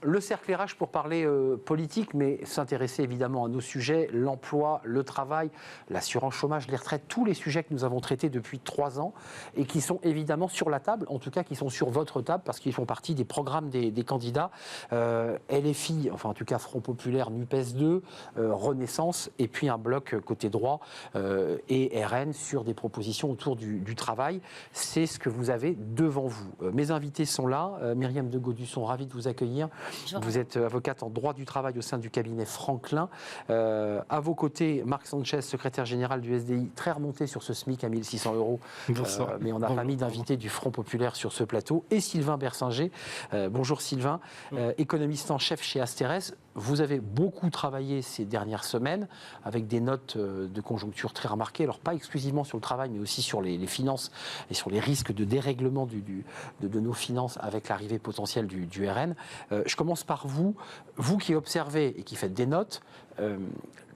Le cercle RH pour parler politique, mais s'intéresser évidemment à nos sujets, l'emploi, le travail, l'assurance chômage, les retraites, tous les sujets que nous avons traités depuis 3 ans et qui sont évidemment sur la table, en tout cas qui sont sur votre table parce qu'ils font partie des programmes des candidats. LFI, enfin en tout cas Front Populaire, NUPES 2, Renaissance et puis un bloc côté droit et RN sur des propositions autour du travail. C'est ce que vous avez devant vous. Mes invités sont là. Myriam de Gaudusson, ravi de vous accueillir. Bonjour. Vous êtes avocate en droit du travail au sein du cabinet Franklin. À vos côtés, Marc Sanchez, secrétaire général du SDI, très remonté sur ce SMIC à 1 600 €. Mais on n'a pas mis d'invité du Front Populaire sur ce plateau. Et Sylvain Bersinger. Bonjour Sylvain, économiste en chef chez Asterès. Vous avez beaucoup travaillé ces dernières semaines avec des notes de conjoncture très remarquées. Alors pas exclusivement sur le travail, mais aussi sur les finances et sur les risques de dérèglement de nos finances avec l'arrivée potentielle du RN. Je commence par vous qui observez et qui faites des notes.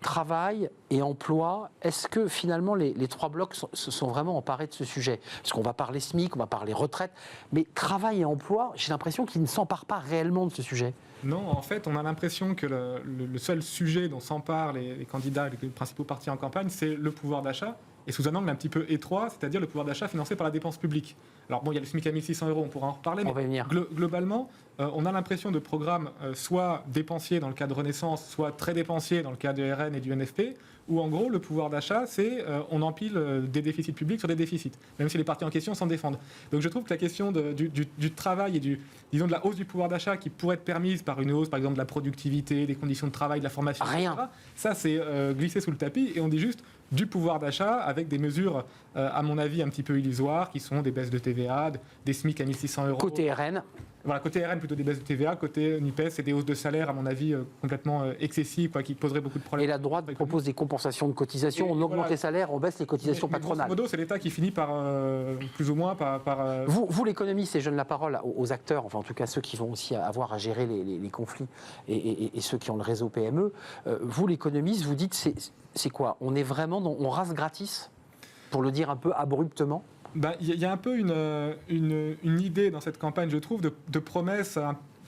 Travail et emploi, est-ce que finalement les 3 blocs se sont vraiment emparés de ce sujet? Parce qu'on va parler SMIC, on va parler retraite, mais travail et emploi, j'ai l'impression qu'ils ne s'emparent pas réellement de ce sujet. Non, en fait, on a l'impression que le seul sujet dont s'emparent les candidats, les principaux partis en campagne, c'est le pouvoir d'achat, et sous un angle un petit peu étroit, c'est-à-dire le pouvoir d'achat financé par la dépense publique. Alors bon, il y a le SMIC à 1 600 €, on pourra en reparler, mais globalement, on a l'impression de programmes soit dépensiers dans le cas de Renaissance, soit très dépensiers dans le cas de RN et du NFP, où en gros, le pouvoir d'achat, c'est on empile des déficits publics sur des déficits, même si les partis en question s'en défendent. Donc je trouve que la question du travail et disons de la hausse du pouvoir d'achat qui pourrait être permise par une hausse, par exemple, de la productivité, des conditions de travail, de la formation, etc., ça c'est glissé sous le tapis, et on dit juste du pouvoir d'achat avec des mesures, à mon avis, un petit peu illusoires, qui sont des baisses de TVA, des SMIC à 1 600 €. Côté RN. Voilà, côté RN, plutôt des baisses de TVA. Côté NUPES, c'est des hausses de salaire, à mon avis, complètement excessives, qui poseraient beaucoup de problèmes. Et la droite propose des compensations de cotisations. On augmente les salaires, on baisse les cotisations patronales. Grosso modo, c'est l'État qui finit par, plus ou moins, par... Vous, l'économiste, et je donne la parole aux acteurs, enfin en tout cas ceux qui vont aussi avoir à gérer les conflits et ceux qui ont le réseau PME. Vous, l'économiste, vous dites, c'est quoi? On est vraiment on rase gratis, pour le dire un peu abruptement? Y a un peu une idée dans cette campagne, je trouve, de promesse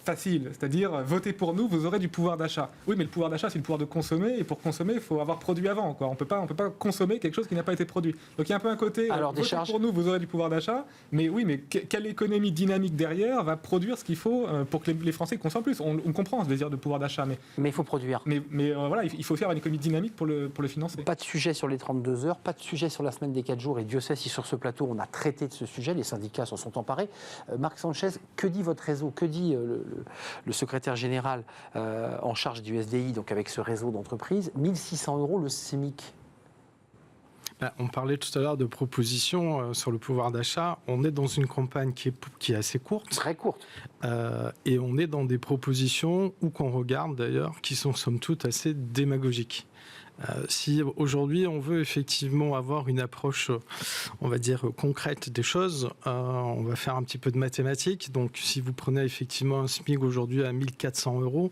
facile, c'est-à-dire votez pour nous, vous aurez du pouvoir d'achat. Oui, mais le pouvoir d'achat, c'est le pouvoir de consommer, et pour consommer, il faut avoir produit avant. On peut pas consommer quelque chose qui n'a pas été produit. Donc il y a un peu un côté, votez pour nous, vous aurez du pouvoir d'achat, mais oui, mais quelle économie dynamique derrière va produire ce qu'il faut pour que les Français consomment plus? On comprend ce désir de pouvoir d'achat, mais il faut produire. Mais voilà, il faut faire une économie dynamique pour le financer. Pas de sujet sur les 32 heures, pas de sujet sur la semaine des 4 jours, et Dieu sait si sur ce plateau on a traité de ce sujet, les syndicats s'en sont emparés. Marc Sanchez, que dit votre réseau? Que dit le secrétaire général en charge du SDI, donc avec ce réseau d'entreprises? 1 600 € le SMIC. On parlait tout à l'heure de propositions sur le pouvoir d'achat. On est dans une campagne qui est assez courte. Très courte. Et on est dans des propositions, où qu'on regarde d'ailleurs, qui sont somme toute assez démagogiques. Si aujourd'hui on veut effectivement avoir une approche, on va dire, concrète des choses, on va faire un petit peu de mathématiques. Donc si vous prenez effectivement un SMIC aujourd'hui à 1 400 €,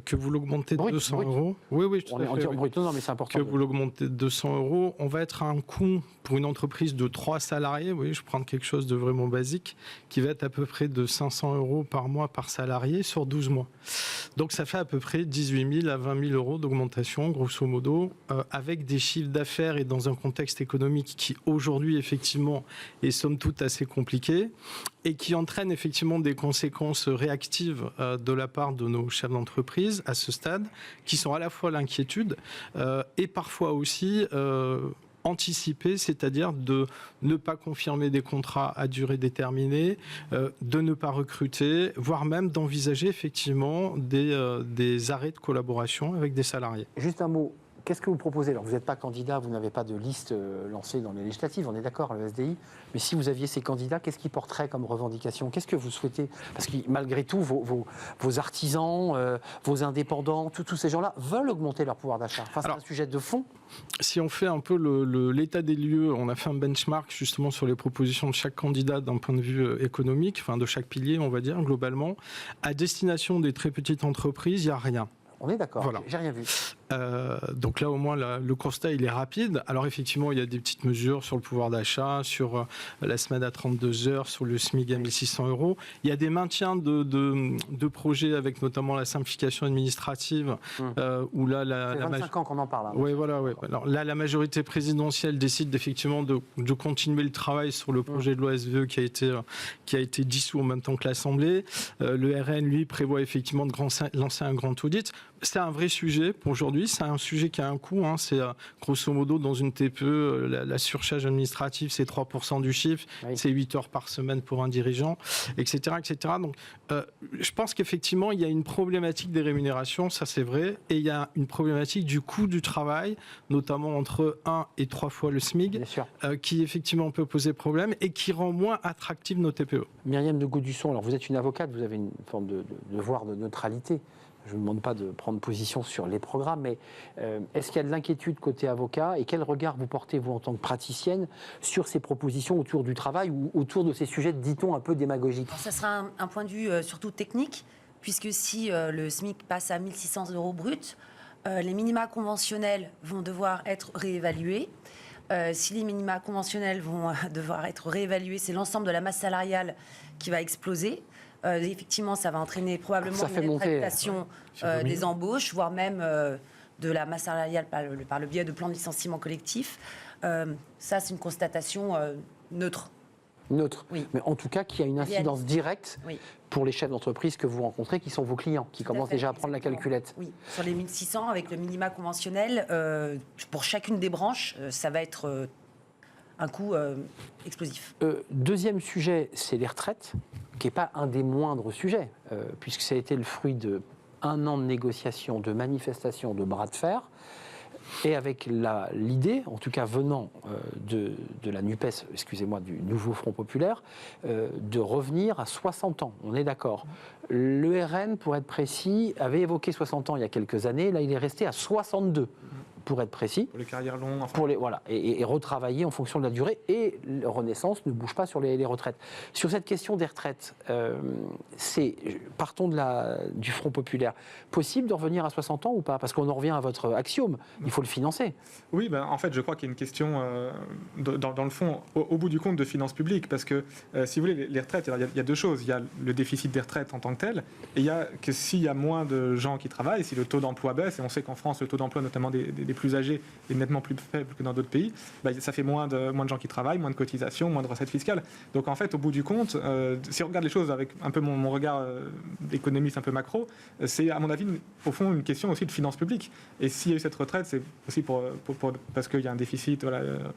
que vous l'augmentez de 200 €, oui, tout à fait, brut, non, mais c'est important. Que vous l'augmentez de 200 €, on va être à un coût pour une entreprise de 3 salariés, oui, je prends quelque chose de vraiment basique, qui va être à peu près de 500 € par mois par salarié sur 12 mois. Donc ça fait à peu près 18 000 à 20 000 € d'augmentation, grosso modo, avec des chiffres d'affaires et dans un contexte économique qui aujourd'hui effectivement est somme toute assez compliqué et qui entraîne effectivement des conséquences réactives de la part de nos chefs d'entreprise à ce stade, qui sont à la fois l'inquiétude et parfois aussi anticiper, c'est-à-dire de ne pas confirmer des contrats à durée déterminée, de ne pas recruter, voire même d'envisager effectivement des arrêts de collaboration avec des salariés. Juste un mot. Qu'est-ce que vous proposez? Alors, vous n'êtes pas candidat, vous n'avez pas de liste lancée dans les législatives, on est d'accord, le SDI. Mais si vous aviez ces candidats, qu'est-ce qu'ils porteraient comme revendication? Qu'est-ce que vous souhaitez? Parce que malgré tout, vos artisans, vos indépendants, tous ces gens-là veulent augmenter leur pouvoir d'achat. Enfin, c'est un sujet de fond. Si on fait un peu l'état des lieux, on a fait un benchmark justement sur les propositions de chaque candidat d'un point de vue économique, enfin de chaque pilier, on va dire, globalement. À destination des très petites entreprises, il n'y a rien. On est d'accord, voilà. J'ai rien vu. Donc là, au moins, le constat, il est rapide. Alors effectivement, il y a des petites mesures sur le pouvoir d'achat, sur la semaine à 32 heures, sur le SMIC à 1 600 euros. Il y a des maintiens de projets avec notamment la simplification administrative, où là... Ça fait 25 ans qu'on en parle. Hein. Oui, voilà. Ouais. Alors là, la majorité présidentielle décide effectivement de continuer le travail sur le projet de loi SVE qui a été dissous en même temps que l'Assemblée. Le RN, lui, prévoit effectivement de lancer un grand audit. C'est un vrai sujet pour aujourd'hui. C'est un sujet qui a un coût. Hein. C'est grosso modo dans une TPE, la surcharge administrative, c'est 3% du chiffre. Oui. C'est 8 heures par semaine pour un dirigeant, etc. etc. Donc, je pense qu'effectivement, il y a une problématique des rémunérations, ça c'est vrai. Et il y a une problématique du coût du travail, notamment entre 1 et 3 fois le SMIC, qui effectivement peut poser problème et qui rend moins attractive nos TPE. Myriam de Gaudusson, alors vous êtes une avocate, vous avez une forme de devoir de neutralité. Je ne vous demande pas de prendre position sur les programmes, mais est-ce qu'il y a de l'inquiétude côté avocat et quel regard vous portez, vous, en tant que praticienne, sur ces propositions autour du travail ou autour de ces sujets, dit-on, un peu démagogiques? Alors, ça sera un point de vue surtout technique, puisque si le SMIC passe à 1 600 euros brut, les minima conventionnels vont devoir être réévalués. Si les minima conventionnels vont devoir être réévalués, c'est l'ensemble de la masse salariale qui va exploser. Effectivement, ça va entraîner probablement une rétractation des embauches, voire même de la masse salariale par le biais de plans de licenciement collectif. Ça, c'est une constatation neutre. Neutre, oui. Mais en tout cas, qui a une incidence directe pour les chefs d'entreprise que vous rencontrez, qui sont vos clients, qui commencent déjà à prendre la calculette. Oui, sur les 1600, avec le minima conventionnel, pour chacune des branches, ça va être un coût explosif. Deuxième sujet, c'est les retraites, qui n'est pas un des moindres sujets, puisque ça a été le fruit d'1 an de négociations, de manifestations, de bras de fer, et avec l'idée, en tout cas venant de la NUPES, excusez-moi, du nouveau Front Populaire, de revenir à 60 ans. On est d'accord. Le RN, pour être précis, avait évoqué 60 ans il y a quelques années. Là, il est resté à 62. Pour être précis. Pour les carrières longues. Enfin. Pour voilà, et retravailler en fonction de la durée. Et Renaissance ne bouge pas sur les retraites. Sur cette question des retraites, partons du Front Populaire. Possible de revenir à 60 ans ou pas? Parce qu'on en revient à votre axiome. Il faut le financer. Oui, en fait, je crois qu'il y a une question, dans le fond, au bout du compte, de finances publiques. Parce que, si vous voulez, les retraites, il y a deux choses. Il y a le déficit des retraites en tant que tel. Et il y a que s'il y a moins de gens qui travaillent, si le taux d'emploi baisse, et on sait qu'en France, le taux d'emploi, notamment des plus âgés, est nettement plus faible que dans d'autres pays, ça fait moins de gens qui travaillent, moins de cotisations, moins de recettes fiscales. Donc en fait, au bout du compte, si on regarde les choses avec un peu mon regard d'économiste un peu macro, c'est à mon avis, au fond, une question aussi de finances publiques. Et s'il y a eu cette retraite, c'est aussi parce qu'il y a un déficit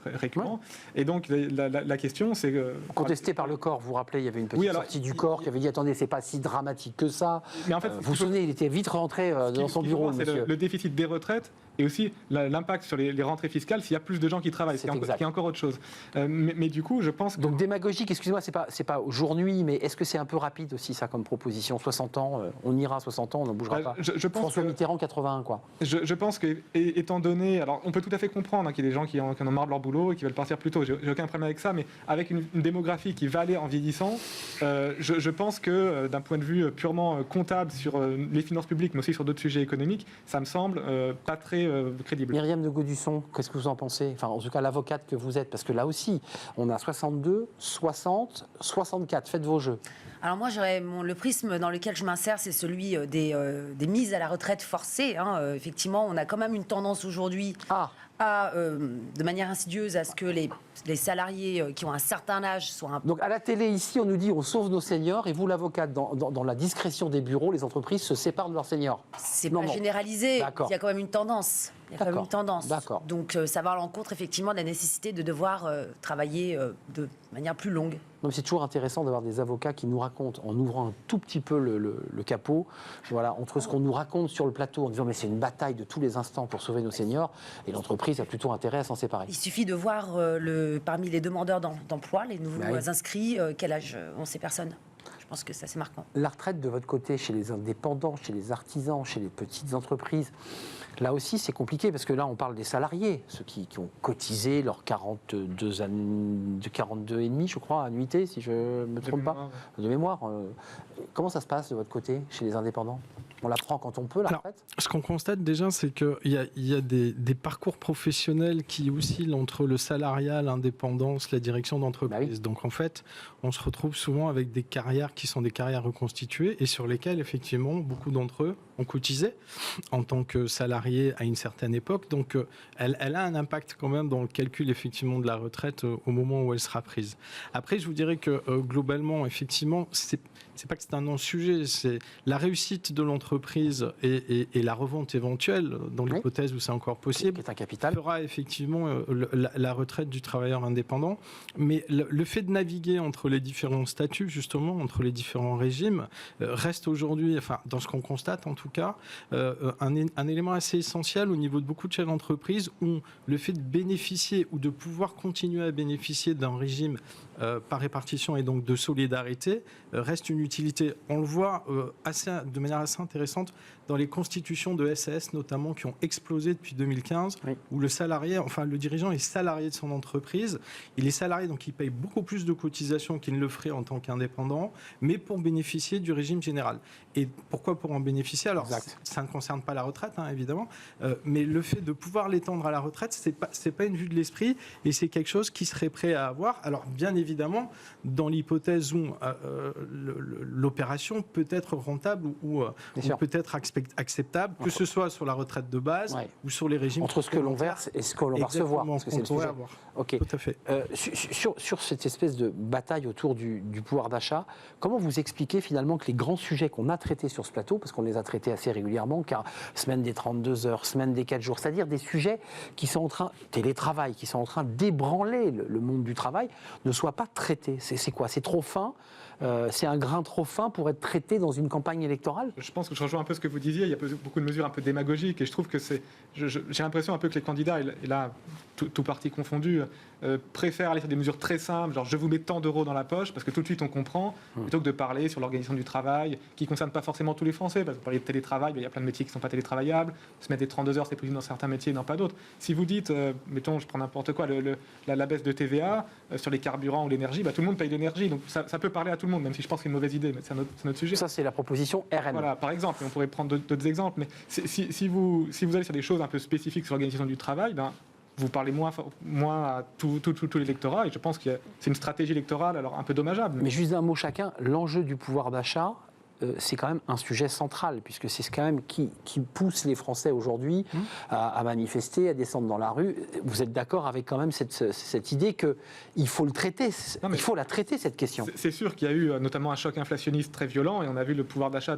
récurrent. Ouais. Et donc la question, c'est... Contesté par le corps, vous vous rappelez, il y avait une petite sortie du corps qui avait dit, attendez, c'est pas si dramatique que ça. Mais en fait, vous vous souvenez, il était vite rentré dans son bureau, monsieur. Le déficit des retraites et aussi l'impact sur les rentrées fiscales s'il y a plus de gens qui travaillent, ce qui est encore autre chose. Mais du coup, je pense que... Donc démagogique, excusez-moi, c'est pas jour-nuit, mais est-ce que c'est un peu rapide aussi, ça, comme proposition? 60 ans, on ira à 60 ans, on n'en bougera pas. François Mitterrand, 81, quoi. Je pense que, étant donné... Alors, on peut tout à fait comprendre qu'il y a des gens qui en ont marre de leur boulot et qui veulent partir plus tôt. J'ai aucun problème avec ça, mais avec une démographie qui va aller en vieillissant, je pense que, d'un point de vue purement comptable sur les finances publiques, mais aussi sur d'autres sujets économiques, ça me semble pas très crédible. Myriam de Gaudusson, qu'est-ce que vous en pensez? Enfin, en tout cas, l'avocate que vous êtes, parce que là aussi, on a 62, 60, 64. Faites vos jeux. Alors moi, le prisme dans lequel je m'insère, c'est celui des mises à la retraite forcées. Effectivement, on a quand même une tendance aujourd'hui de manière insidieuse à ce que les salariés qui ont un certain âge soient... Donc à la télé, ici, on nous dit on sauve nos seniors, et vous, l'avocate, dans la discrétion des bureaux, les entreprises se séparent de leurs seniors. C'est pas généralisé, il y a quand même une tendance. Donc ça va à l'encontre effectivement de la nécessité de devoir travailler de manière plus longue. C'est toujours intéressant d'avoir des avocats qui nous racontent, en ouvrant un tout petit peu le capot, voilà, entre ce qu'on nous raconte sur le plateau en disant mais c'est une bataille de tous les instants pour sauver nos seniors, et l'entreprise a plutôt intérêt à s'en séparer. Il suffit de voir parmi les demandeurs d'emploi, les nouveaux inscrits, quel âge ont ces personnes. Je pense que ça, c'est marquant. La retraite, de votre côté, chez les indépendants, chez les artisans, chez les petites entreprises, là aussi, c'est compliqué, parce que là, on parle des salariés, ceux qui ont cotisé leurs 42 années, de 42,5, je crois, annuités, si je ne me trompe pas, de mémoire. Comment ça se passe, de votre côté, chez les indépendants? On la prend quand on peut, la retraite ? Ce qu'on constate déjà, c'est qu'il y a des parcours professionnels qui oscillent entre le salariat, l'indépendance, la direction d'entreprise. Bah oui. Donc en fait, on se retrouve souvent avec des carrières qui sont des carrières reconstituées et sur lesquelles, effectivement, beaucoup d'entre eux ont cotisé en tant que salariés à une certaine époque. Donc elle a un impact quand même dans le calcul, effectivement, de la retraite au moment où elle sera prise. Après, je vous dirais que globalement, effectivement, c'est pas que c'est un non-sujet, c'est la réussite de l'entreprise et la revente éventuelle, dans l'hypothèse où c'est encore possible, qui est un capital, fera effectivement la retraite du travailleur indépendant. Mais le fait de naviguer entre les différents statuts, justement, entre les différents régimes, reste aujourd'hui, enfin, dans ce qu'on constate en tout cas, un élément assez essentiel au niveau de beaucoup de chefs d'entreprise où le fait de bénéficier ou de pouvoir continuer à bénéficier d'un régime par répartition et donc de solidarité reste une utilité. On le voit de manière assez intéressante dans les constitutions de SAS notamment qui ont explosé depuis 2015, où le salarié, enfin le dirigeant est salarié de son entreprise. Il est salarié, donc il paye beaucoup plus de cotisations qu'il ne le ferait en tant qu'indépendant, mais pour bénéficier du régime général. Et pourquoi pour en bénéficier ? Alors, ça ne concerne pas la retraite, hein, évidemment, mais le fait de pouvoir l'étendre à la retraite, c'est pas une vue de l'esprit, et c'est quelque chose qui serait prêt à avoir. Alors, bien évidemment, dans l'hypothèse où l'opération peut être rentable ou peut être acceptable, que ce soit sur la retraite de base ou sur les régimes. Entre ce que l'on verse et ce que l'on va recevoir. Parce que c'est le sujet. Ok. Tout à fait. Sur cette espèce de bataille autour du pouvoir d'achat, comment vous expliquez finalement que les grands sujets qu'on a traités sur ce plateau, parce qu'on les a traités assez régulièrement, car semaine des 32 heures, semaine des 4 jours, c'est-à-dire des sujets qui sont en train, télétravail, qui sont en train d'ébranler le monde du travail, ne soient pas traités. C'est quoi ? C'est trop fin ? C'est un grain trop fin pour être traité dans une campagne électorale ? Je pense que je rejoins un peu ce que vous disiez. Il y a beaucoup de mesures un peu démagogiques et je trouve que j'ai l'impression un peu que les candidats, et là, tout parti confondu, préfèrent aller sur des mesures très simples, genre je vous mets tant d'euros dans la poche, parce que tout de suite on comprend, plutôt que de parler sur l'organisation du travail, qui ne concerne pas forcément tous les Français, parce que parler de télétravail, il y a plein de métiers qui ne sont pas télétravaillables, se mettre des 32 heures, c'est possible dans certains métiers, dans pas d'autres. Si vous dites, mettons, je prends n'importe quoi, la baisse de TVA sur les carburants ou l'énergie, tout le monde paye l'énergie, donc ça peut parler à tout le monde, même si je pense que c'est une mauvaise idée, mais c'est notre sujet. Ça, c'est la proposition RN. Voilà, par exemple, et on pourrait prendre d'autres exemples, mais si vous allez sur des choses un peu spécifiques sur l'organisation du travail, vous parlez moins à tout l'électorat, et je pense que c'est une stratégie électorale alors un peu dommageable. Mais juste un mot chacun, l'enjeu du pouvoir d'achat, c'est quand même un sujet central, puisque c'est quand même qui pousse les Français aujourd'hui à manifester, à descendre dans la rue. Vous êtes d'accord avec quand même cette idée qu'il faut le traiter, il faut la traiter, cette question. C'est sûr qu'il y a eu notamment un choc inflationniste très violent, et on a vu le pouvoir d'achat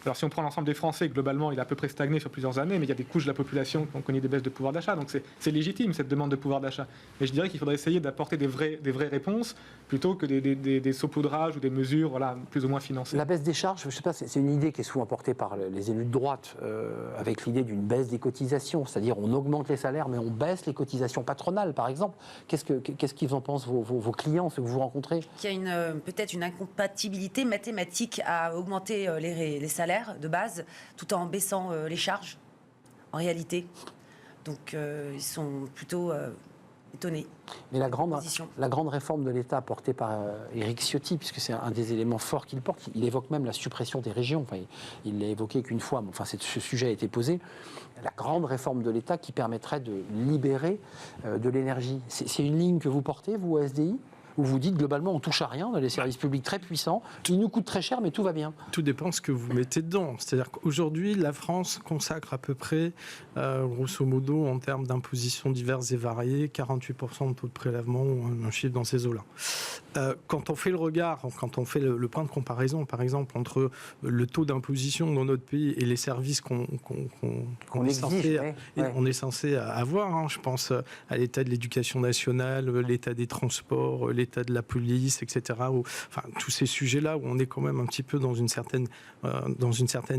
Alors si on prend l'ensemble des Français, globalement, il a à peu près stagné sur plusieurs années, mais il y a des couches de la population qui ont connu des baisses de pouvoir d'achat, donc c'est légitime cette demande de pouvoir d'achat. Mais je dirais qu'il faudrait essayer d'apporter des vraies réponses, plutôt que des saupoudrages ou des mesures plus ou moins financées. La baisse des charges, je ne sais pas, c'est une idée qui est souvent portée par les élus de droite, avec l'idée d'une baisse des cotisations, c'est-à-dire on augmente les salaires mais on baisse les cotisations patronales, par exemple. Qu'est-ce qu'ils en pensent vos clients, ceux que vous rencontrez ? Il y a peut-être une incompatibilité mathématique à augmenter les salaires de base tout en baissant les charges, en réalité. Donc ils sont plutôt étonné. Mais la grande réforme de l'État portée par Éric Ciotti, puisque c'est un des éléments forts qu'il porte, il évoque même la suppression des régions. Enfin, il l'a évoqué qu'une fois, mais enfin, ce sujet a été posé. La grande réforme de l'État qui permettrait de libérer de l'énergie. C'est une ligne que vous portez, vous, à SDI ? Où vous dites globalement on touche à rien, on a des services publics très puissants, ils nous coûtent très cher mais tout va bien. Tout dépend de ce que vous mettez dedans. C'est-à-dire qu'aujourd'hui la France consacre à peu près, grosso modo en termes d'impositions diverses et variées, 48% de taux de prélèvement, un chiffre dans ces eaux-là. Quand on fait le regard, quand on fait le point de comparaison par exemple entre le taux d'imposition dans notre pays et les services qu'on est censé avoir, hein, je pense à l'état de l'éducation nationale, l'état des transports, l'état de la police, etc. Enfin, tous ces sujets-là où on est quand même un petit peu dans une certaine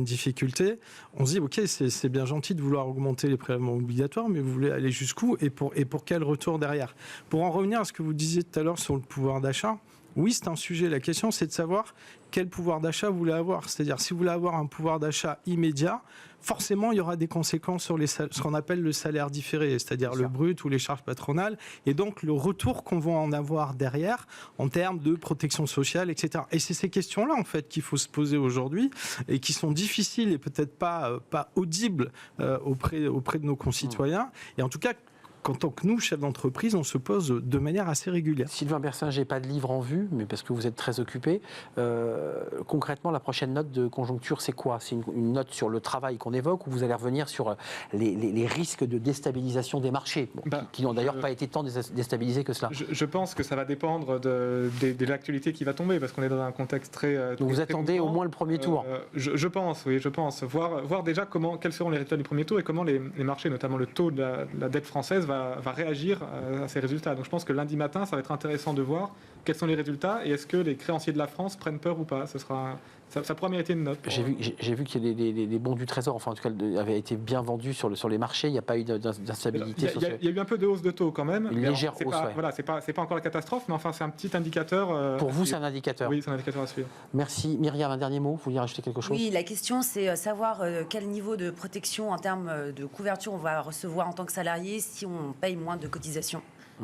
difficulté, on se dit, ok, c'est bien gentil de vouloir augmenter les prélèvements obligatoires, mais vous voulez aller jusqu'où et pour quel retour derrière ? Pour en revenir à ce que vous disiez tout à l'heure sur le pouvoir d'achat, oui, c'est un sujet. La question, c'est de savoir quel pouvoir d'achat vous voulez avoir. C'est-à-dire, si vous voulez avoir un pouvoir d'achat immédiat, forcément, il y aura des conséquences sur ce qu'on appelle le salaire différé, c'est-à-dire le brut ou les charges patronales, et donc le retour qu'on va en avoir derrière en termes de protection sociale, etc. Et c'est ces questions-là, en fait, qu'il faut se poser aujourd'hui et qui sont difficiles et peut-être pas audibles auprès de nos concitoyens. Et en tout cas, qu'en tant que nous, chefs d'entreprise, on se pose de manière assez régulière. Sylvain Bersinger, pas de livre en vue, mais parce que vous êtes très occupé. Concrètement, la prochaine note de conjoncture, c'est quoi? C'est une note sur le travail qu'on évoque, ou vous allez revenir sur les risques de déstabilisation des marchés, qui n'ont d'ailleurs pas été tant déstabilisés que cela? Je pense que ça va dépendre de l'actualité qui va tomber, parce qu'on est dans un contexte très... Donc vous attendez au moins le premier tour? Je pense, oui, je pense. Voir déjà quels seront les résultats du premier tour et comment les marchés, notamment le taux de la dette française, va réagir à ces résultats. Donc je pense que lundi matin, ça va être intéressant de voir quels sont les résultats et est-ce que les créanciers de la France prennent peur ou pas. Ça pourra mériter une note. J'ai vu qu'il y a des bons du Trésor, enfin en tout cas, avaient été bien vendus sur les marchés. Il n'y a pas eu d'instabilité sociale. Il y a eu un peu de hausse de taux quand même. Une légère hausse, Voilà, c'est pas encore la catastrophe, mais enfin c'est un petit indicateur. Pour vous, c'est un indicateur? Oui, c'est un indicateur à suivre. Merci. Myriam, un dernier mot? Vous vouliez rajouter quelque chose? Oui, la question, c'est savoir quel niveau de protection en termes de couverture on va recevoir en tant que salarié si on paye moins de cotisations.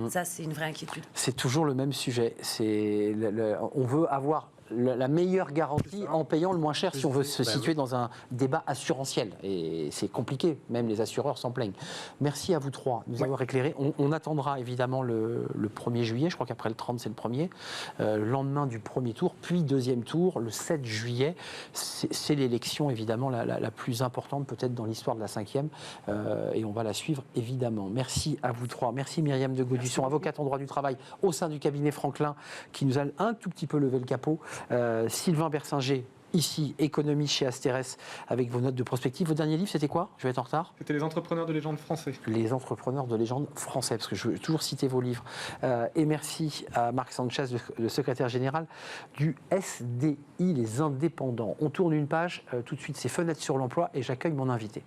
Ça, c'est une vraie inquiétude. C'est toujours le même sujet. On veut avoir la meilleure garantie en payant le moins cher si on veut se situer dans un débat assurantiel. Et c'est compliqué, même les assureurs s'en plaignent. Merci à vous trois de nous avoir éclairés. On attendra évidemment le 1er juillet, je crois qu'après le 30 c'est le premier, lendemain du premier tour, puis deuxième tour, le 7 juillet. C'est l'élection évidemment la plus importante peut-être dans l'histoire de la 5e, et on va la suivre évidemment. Merci à vous trois. Merci Myriam de Gaudusson, avocate en droit du travail au sein du cabinet Franklin, qui nous a un tout petit peu levé le capot. Sylvain Bersinger, ici, économie chez Asterès, avec vos notes de prospective. Votre dernier livre, c'était quoi? Je vais être en retard. C'était Les entrepreneurs de légende français. Les entrepreneurs de légende français, parce que je veux toujours citer vos livres. Et merci à Marc Sanchez, le secrétaire général du SDI, les indépendants. On tourne une page, tout de suite, c'est Fenêtres sur l'emploi, et j'accueille mon invité.